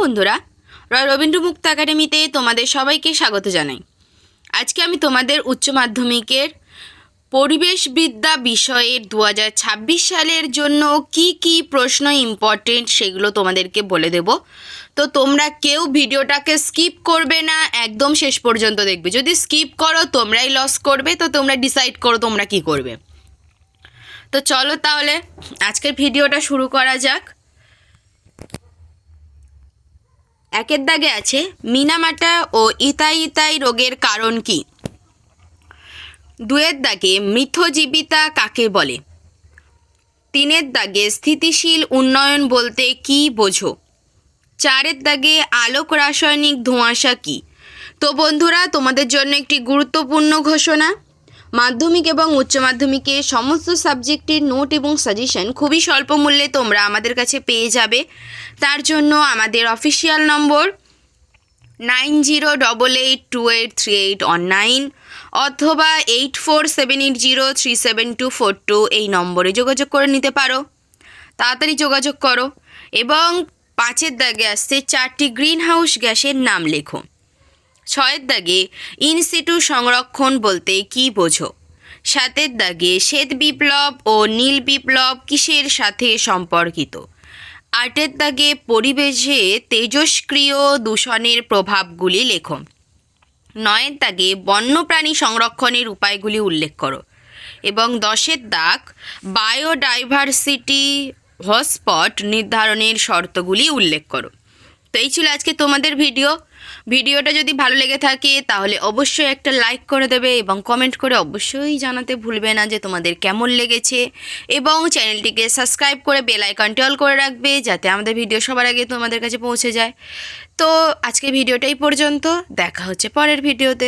বন্ধুরা, রয় রবীন্দ্র মুক্ত একাডেমিতে তোমাদের সবাইকে স্বাগত জানাই। আজকে আমি তোমাদের উচ্চ মাধ্যমিকের পরিবেশবিদ্যা বিষয়ের 2026 সালের জন্য কি প্রশ্ন ইম্পর্টেন্ট সেগুলো তোমাদেরকে বলে দেব। তো তোমরা কেউ ভিডিওটাকে স্কিপ করবে না, একদম শেষ পর্যন্ত দেখবে। যদি স্কিপ করো তোমরাই লস করবে, তো তোমরা ডিসাইড করো তোমরা কি করবে। তো চলো তাহলে আজকের ভিডিওটা শুরু করা যাক। একের দাগে আছে মিনামাটা ও ইতাই রোগের কারণ কি। দুয়ের দাগে মৃতজীবিতা কাকে বলে। তিনের দাগে স্থিতিশীল উন্নয়ন বলতে কি বোঝো। চারের দাগে আলোক রাসায়নিক ধোঁয়াশা কি। তো বন্ধুরা, তোমাদের জন্য একটি গুরুত্বপূর্ণ ঘোষণা। মাধ্যমিক এবং উচ্চ মাধ্যমিকে সমস্ত সাবজেক্টের নোট এবং সাজেশন খুবই স্বল্প মূল্যে তোমরা আমাদের কাছে পেয়ে যাবে। তার জন্য আমাদের অফিসিয়াল নম্বর 9088283819 অথবা 8478037242 এই নম্বরে যোগাযোগ করে নিতে পারো। তাড়াতাড়ি যোগাযোগ করো। এবং 5এর দাগে আসছে 4টি গ্রিন হাউস গ্যাসের নাম লেখো। 6এর দাগে ইনসিটু সংরক্ষণ বলতে কি বোঝো। 7এর দাগে শ্বেত বিপ্লব ও নীল বিপ্লব কিসের সাথে সম্পর্কিত। 8এর দাগে পরিবেশে তেজস্ক্রিয় দূষণের প্রভাবগুলি লেখো। 9এর দাগে বন্যপ্রাণী সংরক্ষণের উপায়গুলি উল্লেখ করো। এবং 10এর দাগ বায়োডাইভার্সিটি হটস্পট নির্ধারণের শর্তগুলি উল্লেখ করো। তো এই ছিল আজকে তোমাদের ভিডিওটা যদি ভালো লেগে থাকে তাহলে অবশ্যই একটা লাইক করে দেবে এবং কমেন্ট করে অবশ্যই জানাতে ভুলবে না যে তোমাদের কেমন লেগেছে, এবং চ্যানেলটিকে সাবস্ক্রাইব করে বেল আইকনটি অল করে রাখবে যাতে আমাদের ভিডিও সবার আগে তোমাদের কাছে পৌঁছে যায়। তো আজকে ভিডিওটা এই পর্যন্ত, দেখা হচ্ছে পরের ভিডিওতে।